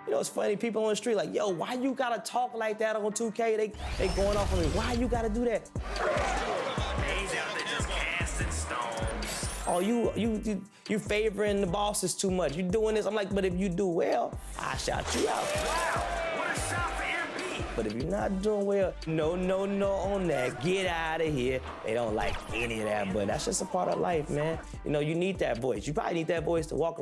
You know, it's funny, people on the street like, yo, why you gotta talk like that on 2K? They going off on me. Why you gotta do that? He's out there just casting stones. Oh, you favoring the bosses too much. You doing this. I'm like, but if you do well, I shout you out. Wow, what a shot for MP. But if you're not doing well, no on that. Get out of here. They don't like any of that, but that's just a part of life, man. You know, you need that voice. You probably need that voice to walk.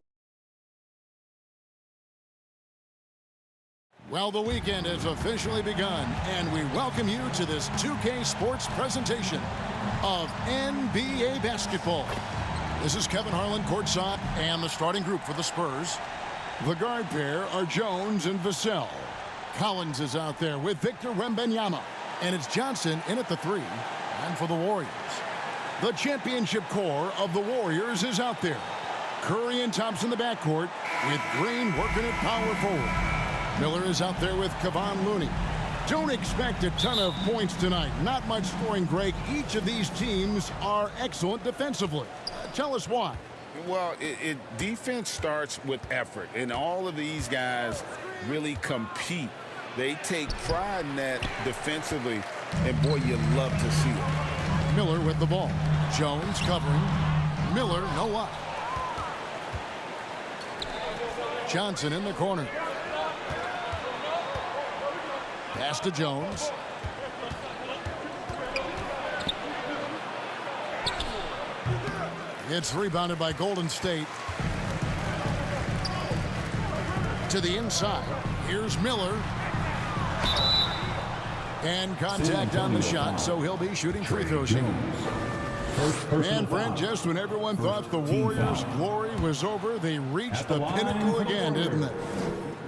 Well, the weekend has officially begun, and we welcome you to this 2K Sports presentation of NBA basketball. This is Kevin Harlan courtside, and the starting group for the Spurs. The guard pair are Jones and Vassell. Collins is out there with Victor Wembanyama, and it's Johnson in at the 3. And for the Warriors, the championship core of the Warriors is out there. Curry and Thompson in the backcourt, with Green working at power forward. Miller is out there with Kevon Looney. Don't expect a ton of points tonight. Not much scoring, Greg. Each of these teams are excellent defensively. Tell us why. Well, defense starts with effort, and all of these guys really compete. They take pride in that defensively, and boy, you love to see it. Miller with the ball. Jones covering. Miller, no luck. Johnson in the corner. Pass to Jones. It's rebounded by Golden State. To the inside. Here's Miller. And contact on the shot, so he'll be shooting free throws here. And Brent, just when everyone thought the Warriors' glory was over, they reached the pinnacle again, didn't they?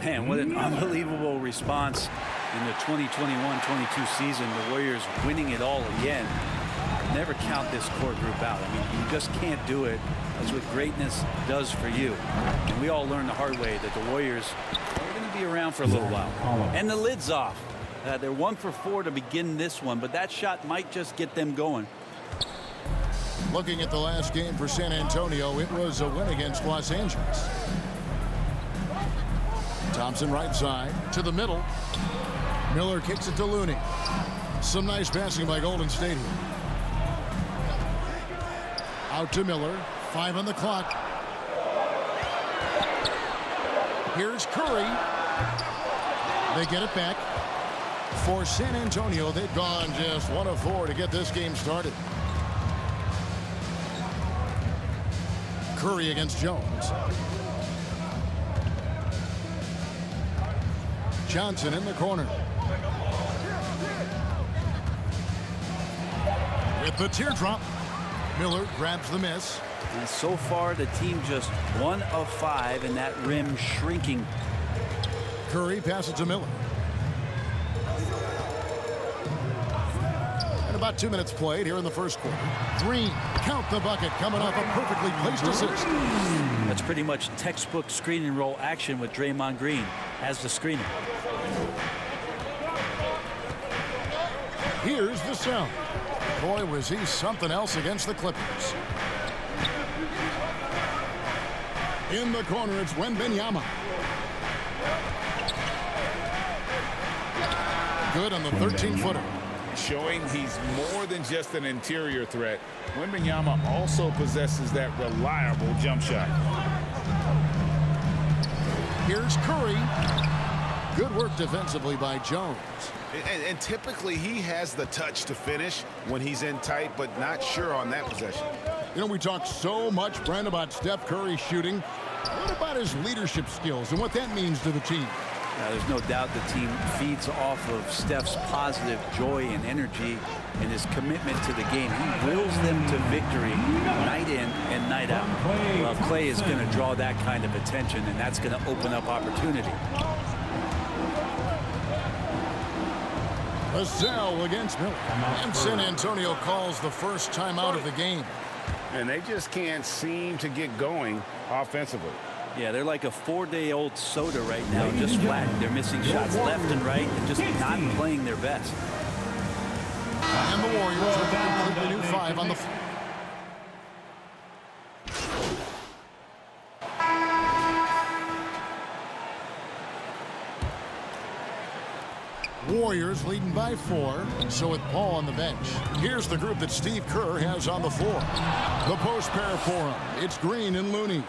Man, what an unbelievable response in the 2021-22 season. The Warriors winning it all again. Never count this core group out. I mean, you just can't do it. That's what greatness does for you. And we all learned the hard way that the Warriors are going to be around for a little while. And the lid's off. They're 1 for 4 to begin this one, but that shot might just get them going. Looking at the last game for San Antonio, it was a win against Los Angeles. Thompson right side to the middle. Miller kicks it to Looney. Some nice passing by Golden State here. Out to Miller. 5 on the clock. Here's Curry. They get it back. For San Antonio, they've gone just 1 of 4 to get this game started. Curry against Jones. Johnson in the corner. With the teardrop. Miller grabs the miss. And so far, the team just 1 of 5, and that rim shrinking. Curry passes to Miller. And about 2 minutes played here in the first quarter. Green, count the bucket, coming off a perfectly placed assist. That's pretty much textbook screen and roll action with Draymond Green as the screener. Here's the sound. Boy, was he something else against the Clippers. In the corner, it's Wembanyama. Good on the 13-footer. Showing he's more than just an interior threat. Wembanyama also possesses that reliable jump shot. Here's Curry. Good work defensively by Jones. And typically he has the touch to finish when he's in tight, but not sure on that possession. You know, we talk so much, Brent, about Steph Curry shooting. What about his leadership skills and what that means to the team? Now, there's no doubt the team feeds off of Steph's positive joy and energy and his commitment to the game. He wills them to victory night in and night out. Well, Clay is going to draw that kind of attention, and that's going to open up opportunity. Vassell against Miller. And San Antonio calls the first timeout of the game. And they just can't seem to get going offensively. Yeah, they're like a 4-day-old soda right now, just flat. They're missing shots left and right and just not playing their best. And the Warriors with a completely new 5 on the floor. Warriors leading by 4. So with Paul on the bench, here's the group that Steve Kerr has on the floor. The post pair for him. It's Green and Looney.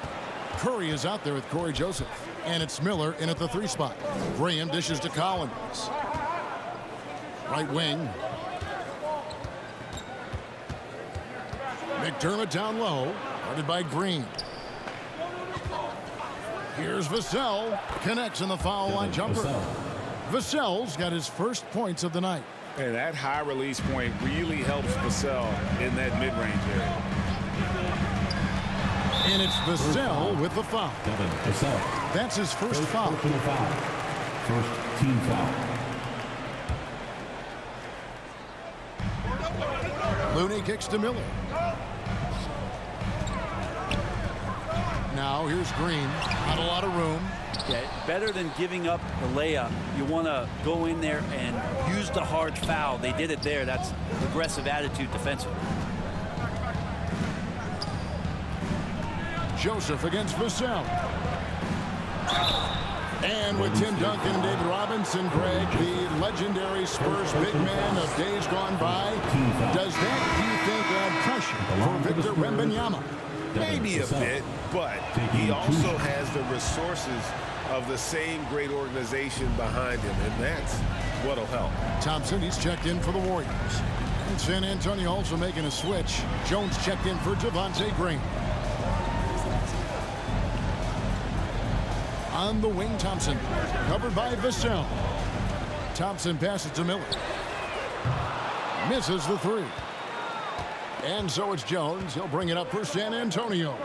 Curry is out there with Corey Joseph. And it's Miller in at the 3 spot. Graham dishes to Collins. Right wing. McDermott down low. Guarded by Green. Here's Vassell. Connects in the foul line jumper. Vassell's got his first points of the night. And that high release point really helps Vassell in that mid-range area. And it's Vassell with the foul. That's his first foul. First team foul. Looney kicks to Miller. Now here's Green. Not a lot of room. Yeah, better than giving up the layup. You want to go in there and use the hard foul. They did it there. That's aggressive attitude defensively. Joseph against Vassell. And with Tim Duncan and David Robinson, Greg, the legendary Spurs big man of days gone by, does that, do you think, add pressure for Victor Wembanyama? Maybe a bit, but he also has the resources of the same great organization behind him, and that's what'll help. Thompson, he's checked in for the Warriors. And San Antonio also making a switch. Jones checked in for Javonte Green. On the wing, Thompson, covered by Vassell. Thompson passes to Miller. Misses the 3. And so it's Jones. He'll bring it up for San Antonio.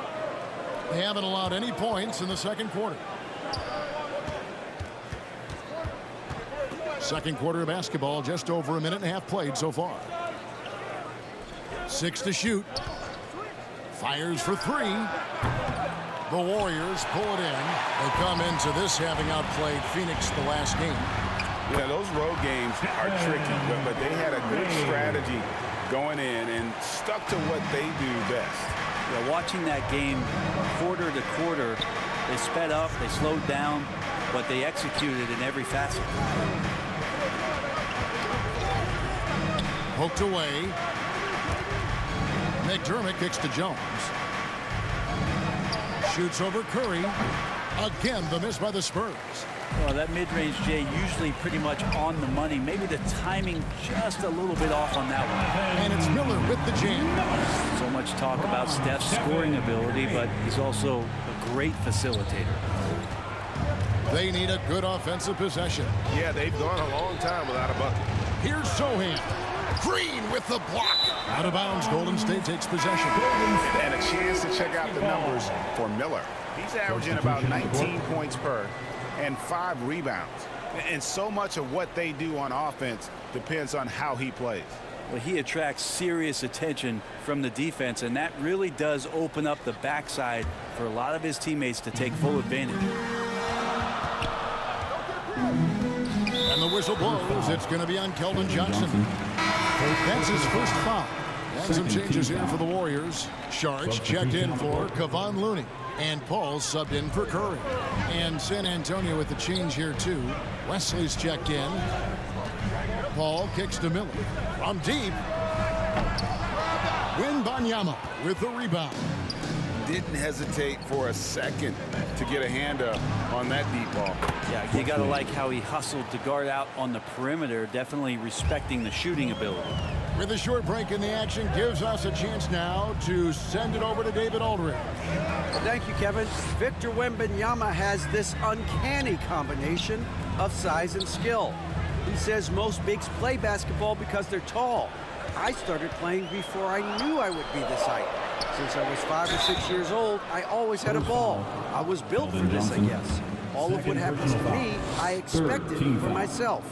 They haven't allowed any points in the second quarter. Second quarter of basketball, just over a minute and a half played so far. 6 to shoot. Fires for 3. The Warriors pull it in. They come into this having outplayed Phoenix the last game. Yeah, those road games are tricky, but they had a good strategy going in and stuck to what they do best. Yeah, watching that game quarter to quarter, they sped up, they slowed down, but they executed in every facet. Poked away. McDermott kicks to Jones. Shoots over Curry. Again, the miss by the Spurs. Well, that mid-range, Jay, usually pretty much on the money. Maybe the timing just a little bit off on that one. And it's Miller with the jam. So much talk about Steph's scoring ability, but he's also a great facilitator. They need a good offensive possession. Yeah, they've gone a long time without a bucket. Here's Sohan. Green with the block. Out of bounds, Golden State takes possession. And a chance to check out the numbers for Miller. He's averaging about 19 points per and 5 rebounds. And so much of what they do on offense depends on how he plays. Well, he attracts serious attention from the defense, and that really does open up the backside for a lot of his teammates to take full advantage. And the whistle blows. It's going to be on Keldon Johnson. That's his first foul. And some changes here for the Warriors. Sharks checked in for Kevon Looney. And Paul subbed in for Curry. And San Antonio with the change here, too. Wesley's checked in. Paul kicks to Miller. From deep. Wembanyama with the rebound. Didn't hesitate for a second to get a hand up on that deep ball. Yeah, you got to like how he hustled to guard out on the perimeter, definitely respecting the shooting ability. With a short break in the action, gives us a chance now to send it over to David Aldridge. Thank you, Kevin. Victor Wembanyama has this uncanny combination of size and skill. He says most bigs play basketball because they're tall. I started playing before I knew I would be this height. Since I was 5 or 6 years old, I always had a ball. I was built for this, I guess. All of what happens to me, I expected for myself.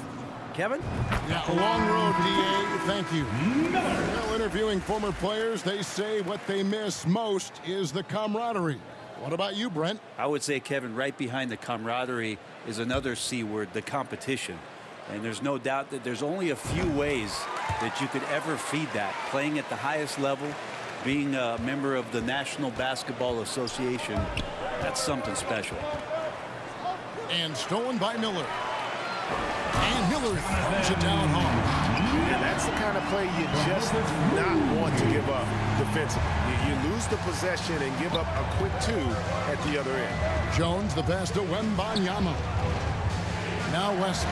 Kevin? Yeah, a long road, D.A. Thank you. Well, interviewing former players, they say what they miss most is the camaraderie. What about you, Brent? I would say, Kevin, right behind the camaraderie is another C word, the competition. And there's no doubt that there's only a few ways that you could ever feed that. Playing at the highest level, being a member of the National Basketball Association, that's something special. And stolen by Miller. And Miller throws it down hard. And that's the kind of play you just not want to give up defensively. You lose the possession and give up a quick 2 at the other end. Jones, the pass to Wembanyama. Now Wesley.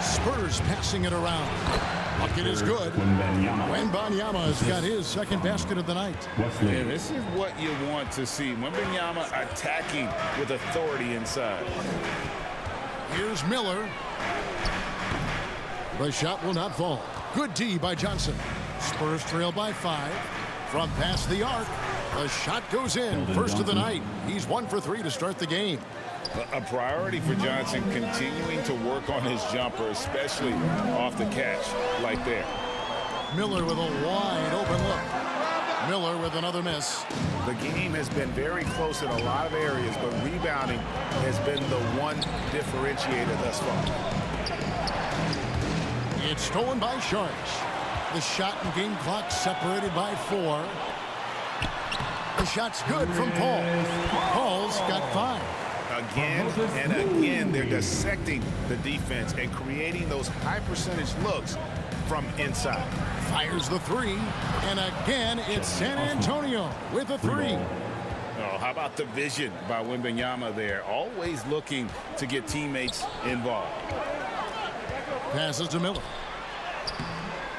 Spurs passing it around. Bucket is good. Wembanyama has got his second basket of the night. Yeah, this is what you want to see. Wembanyama attacking with authority inside. Here's Miller. The shot will not fall. Good D by Johnson. Spurs trail by 5. From past the arc. The shot goes in. First of the night. He's 1 for 3 to start the game. A priority for Johnson, continuing to work on his jumper, especially off the catch like there. Miller with a wide open look. Miller with another miss. The game has been very close in a lot of areas, but rebounding has been the one differentiator thus far. It's stolen by Sharks. The shot and game clock separated by 4. The shot's good from Paul. Paul's got 5. Again and again, they're dissecting the defense and creating those high percentage looks from inside. Fires the 3. And again, it's San Antonio with a 3. Oh, how about the vision by Wembanyama there? Always looking to get teammates involved. Passes to Miller.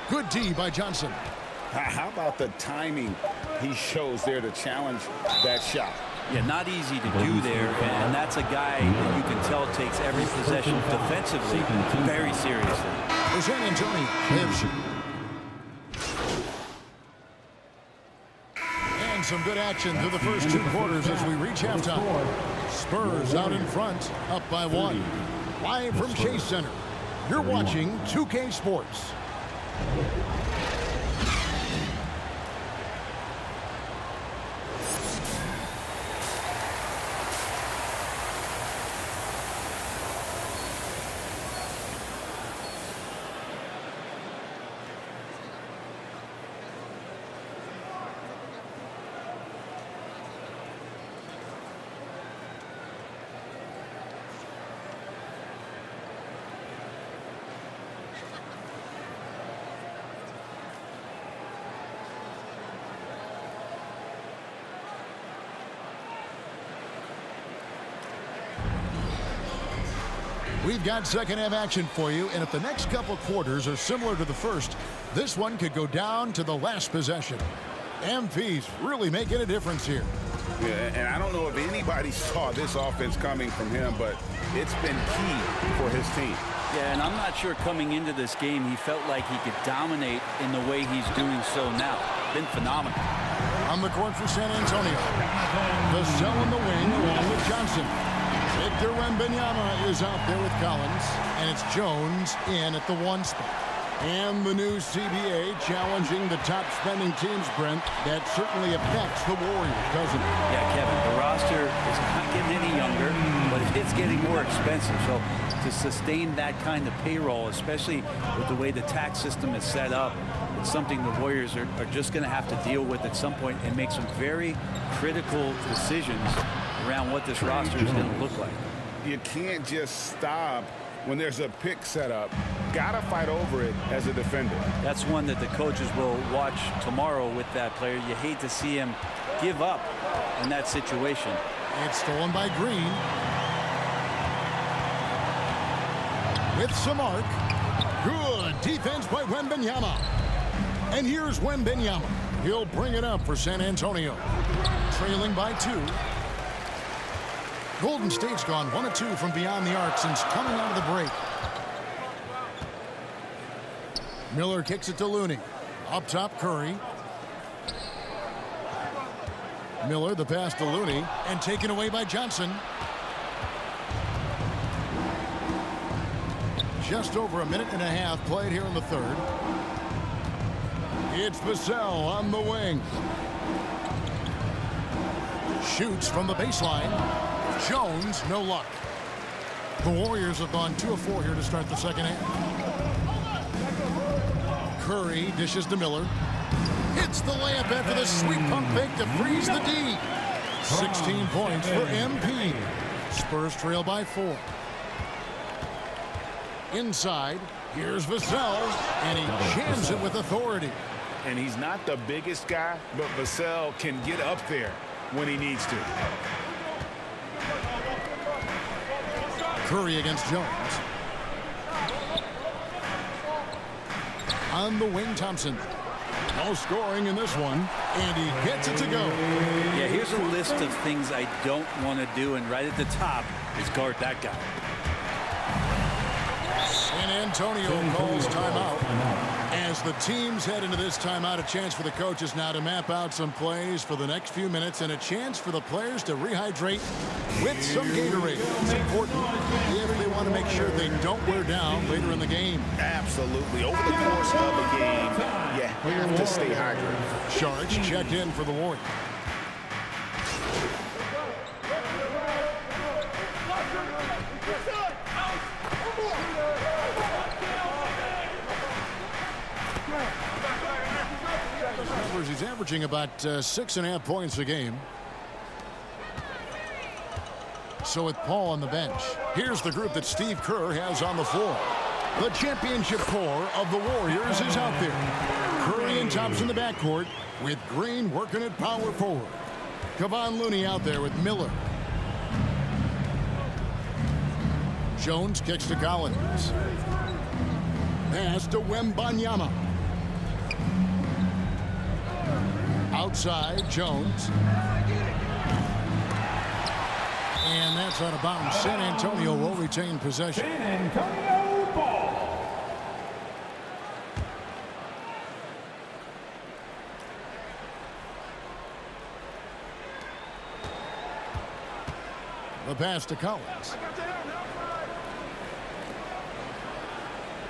Good D by Johnson. How about the timing he shows there to challenge that shot? Yeah, not easy to do there, and that's a guy that you can tell takes every possession defensively very seriously. For San Antonio, and some good action through the first 2 quarters as we reach halftime. Spurs out in front, up by 1. Live from Chase Center, you're watching 2K Sports. We've got second half action for you, and if the next couple quarters are similar to the first, this one could go down to the last possession. MP's really making a difference here. Yeah, and I don't know if anybody saw this offense coming from him, but it's been key for his team. Yeah, and I'm not sure coming into this game he felt like he could dominate in the way he's doing so now. Been phenomenal. On the court for San Antonio. Vassell in the wing along with Johnson. Victor Wembanyama is out there with Collins, and it's Jones in at the 1 spot. And the new CBA challenging the top spending teams, Brent. That certainly affects the Warriors, doesn't it? Yeah, Kevin, the roster is not getting any younger, but it's getting more expensive. So to sustain that kind of payroll, especially with the way the tax system is set up, it's something the Warriors are just going to have to deal with at some point and make some very critical decisions around what this roster is going to look like. You can't just stop when there's a pick set up. Gotta fight over it as a defender. That's one that the coaches will watch tomorrow with that player. You hate to see him give up in that situation. It's stolen by Green. With some arc. Good defense by Wembanyama. And here's Wembanyama. He'll bring it up for San Antonio. Trailing by 2. Golden State's gone 1 of 2 from beyond the arc since coming out of the break. Miller kicks it to Looney. Up top, Curry. Miller, the pass to Looney, and taken away by Johnson. Just over a minute and a half played here in the third. It's Vassell on the wing. Shoots from the baseline. Jones, no luck. The Warriors have gone 2 of 4 here to start the second half. Curry dishes to Miller. Hits the layup after the sweep pump fake to freeze the D. 16 points for MP. Spurs trail by 4. Inside, here's Vassell, and he jams it with authority. And he's not the biggest guy, but Vassell can get up there when he needs to. Curry against Jones. On the wing, Thompson. No scoring in this one, and he gets it to go. Yeah, here's a list of things I don't want to do, and right at the top is guard that guy. San Antonio calls timeout. As the teams head into this timeout, a chance for the coaches now to map out some plays for the next few minutes and a chance for the players to rehydrate with some Gatorade. It's important if they want to make sure they don't wear down later in the game. Absolutely. Over the course of a game, you have to stay hydrated. Sharks checked in for the Warriors. He's averaging about 6.5 points a game. So with Paul on the bench, here's the group that Steve Kerr has on the floor. The championship core of the Warriors is out there. Curry and Thompson in the backcourt with Green working at power forward. Kevon Looney out there with Miller. Jones kicks to Collins. Pass to Wembanyama. Outside, Jones. And that's out of bounds. San Antonio will retain possession. San Antonio ball. The pass to Collins.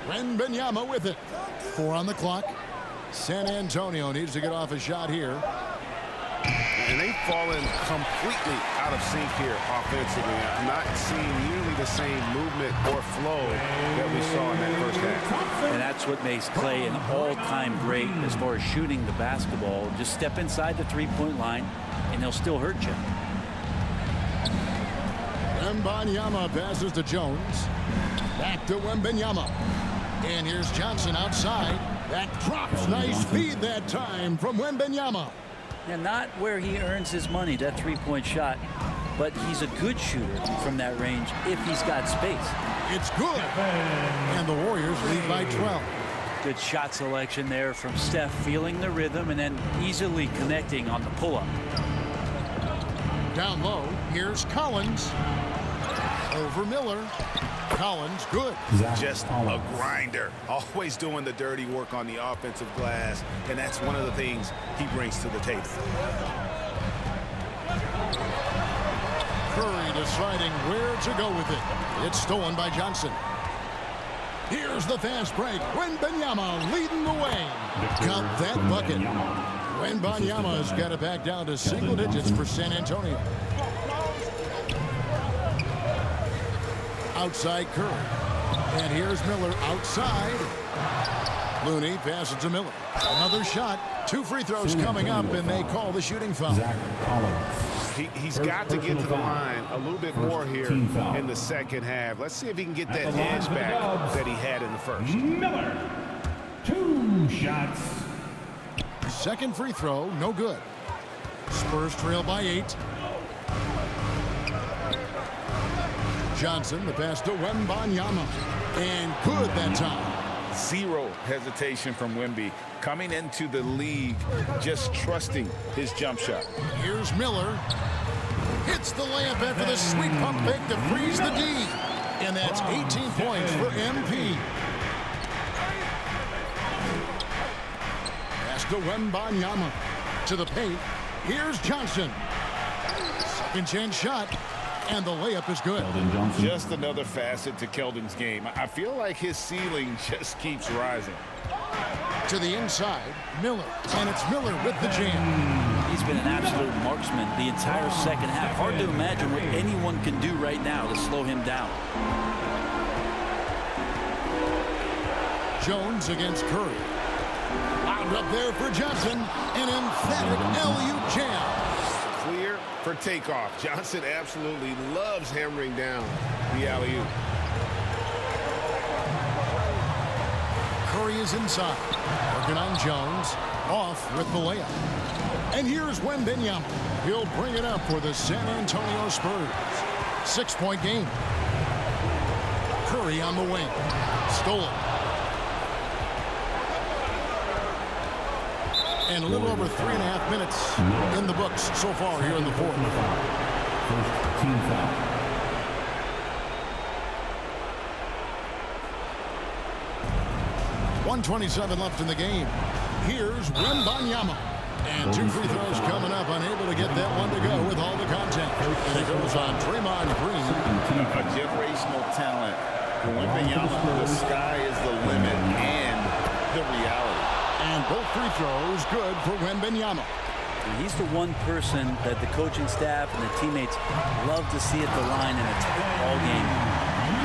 Wembanyama with it. 4 on the clock. San Antonio needs to get off a shot here. And they've fallen completely out of sync here offensively. I'm not seeing nearly the same movement or flow that we saw in that first half. And that's what makes Clay an all-time great as far as shooting the basketball. Just step inside the three-point line, and they'll still hurt you. Wembanyama passes to Jones. Back to Wembanyama. And here's Johnson outside. That drops. Nice feed that time from Wembanyama. And not where he earns his money, that three-point shot, but he's a good shooter from that range if he's got space. It's good. And the Warriors lead by 12. Good shot selection there from Steph, feeling the rhythm and then easily connecting on the pull-up. Down low, here's Collins. Over Miller. Collins, good. Just a grinder. Always doing the dirty work on the offensive glass, and that's one of the things he brings to the table. Curry deciding where to go with it. It's stolen by Johnson. Here's the fast break. Wembanyama leading the way. Got that bucket. Wembanyama's got it back down to single digits for San Antonio. Outside Curry. And here's Miller outside. Looney passes to Miller. Another shot. 2 free throws coming up, and they call the shooting foul. He's got to get to the line a little bit more here in the second half. Let's see if he can get that edge back that he had in the first. Miller, 2 shots. Second free throw, no good. Spurs trail by 8. Johnson, the pass to Wembanyama. And good that time. Zero hesitation from Wemby. Coming into the league, just trusting his jump shot. Here's Miller. Hits the layup after the sweet pump fake to freeze the D. And that's 18 points for MP. Pass to Wembanyama. To the paint. Here's Johnson. Second chance shot. And the layup is good. Just another facet to Keldon's game. I feel like his ceiling just keeps rising. To the inside, Miller. And it's Miller with the jam. He's been an absolute marksman the entire second half. Hard to imagine what anyone can do right now to slow him down. Jones against Curry. Wound up there for Johnson. An emphatic LU jam. Clear for takeoff. Johnson absolutely loves hammering down the alley-oop. Curry is inside. Working on Jones. Off with the layup. And here's Wembanyama. He'll bring it up for the San Antonio Spurs. 6-point game. Curry on the wing. Stole it. And a little over 3.5 minutes in the books so far here in the fourth. First team foul. 1:27 left in the game. Here's Wembanyama. And 2 free throws coming up. Unable to get that one to go with all the contact. And it goes on Draymond Green. A generational talent. For Wembanyama, the sky is the limit and the reality. And both free throws good for Wembanyama. He's the one person that the coaching staff and the teammates love to see at the line in a tight ball game.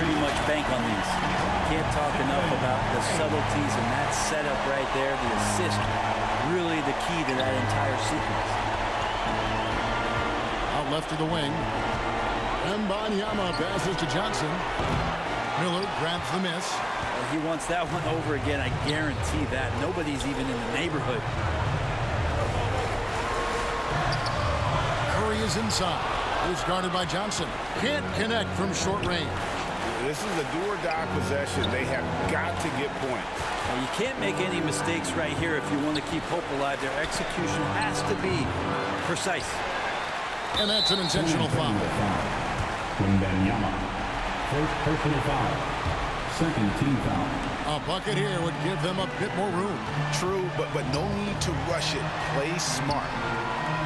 Pretty much bank on these. Can't talk enough about the subtleties in that setup right there. The assist, really the key to that entire sequence. Out left of the wing. Wembanyama passes to Johnson. Miller grabs the miss. He wants that one over again. I guarantee that. Nobody's even in the neighborhood. Curry is inside. He's guarded by Johnson. Can't connect from short range. This is a do-or-die possession. They have got to get points. Well, you can't make any mistakes right here if you want to keep hope alive. Their execution has to be precise. And that's an intentional foul. Wembanyama. First personal foul. Second team foul. A bucket here would give them a bit more room. True, but no need to rush it. Play smart.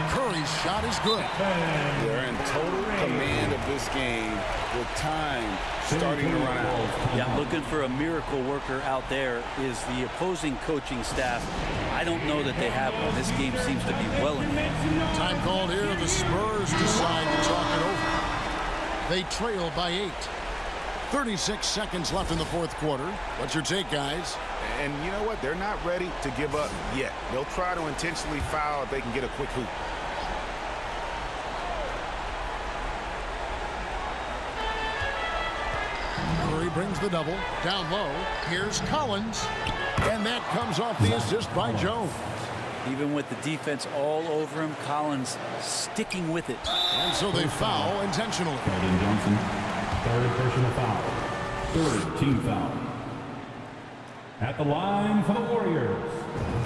Curry's shot is good. They're in total command of this game with time starting to run out. Yeah, looking for a miracle worker out there is the opposing coaching staff. I don't know that they have one. This game seems to be well in hand. Time called here. The Spurs decide to talk it over. They trail by 8. 36 seconds left in the fourth quarter. What's your take, guys? And you know what? They're not ready to give up yet. They'll try to intentionally foul if they can get a quick hoop. Curry brings the double. Down low. Here's Collins. And that comes off the assist by Jones. Even with the defense all over him, Collins sticking with it. And so they foul intentionally. Keldon Johnson. Third personal foul. Third team foul. At the line for the Warriors.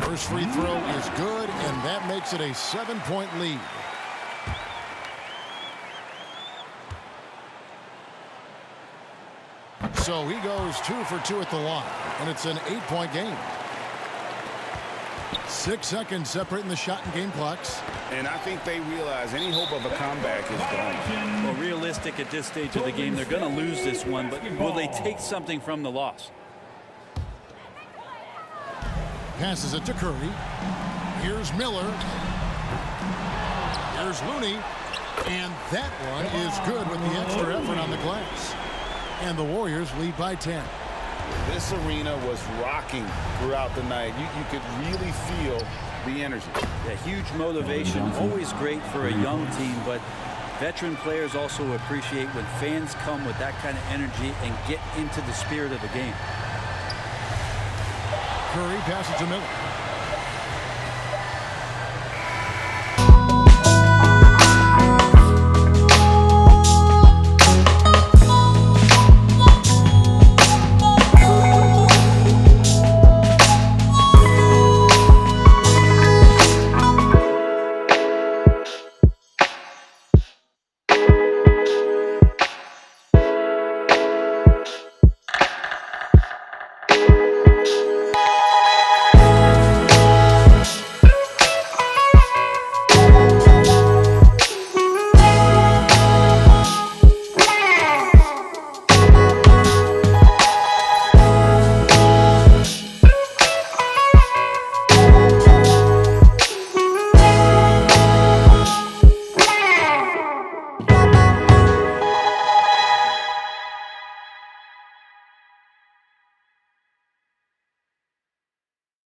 First free throw is good, and that makes it a 7-point lead. So he goes 2 for 2 at the line, and it's an 8-point game. 6 seconds separating the shot and game clocks. And I think they realize any hope of a comeback is gone. Well, realistic at this stage of the game, they're going to lose this one, but will they take something from the loss? Passes it to Curry. Here's Miller. Here's Looney. And that one is good with the extra effort on the glass. And the Warriors lead by 10. This arena was rocking throughout the night. You could really feel the energy. Yeah, huge motivation, always great for a young team, but veteran players also appreciate when fans come with that kind of energy and get into the spirit of the game. Curry passes to Miller.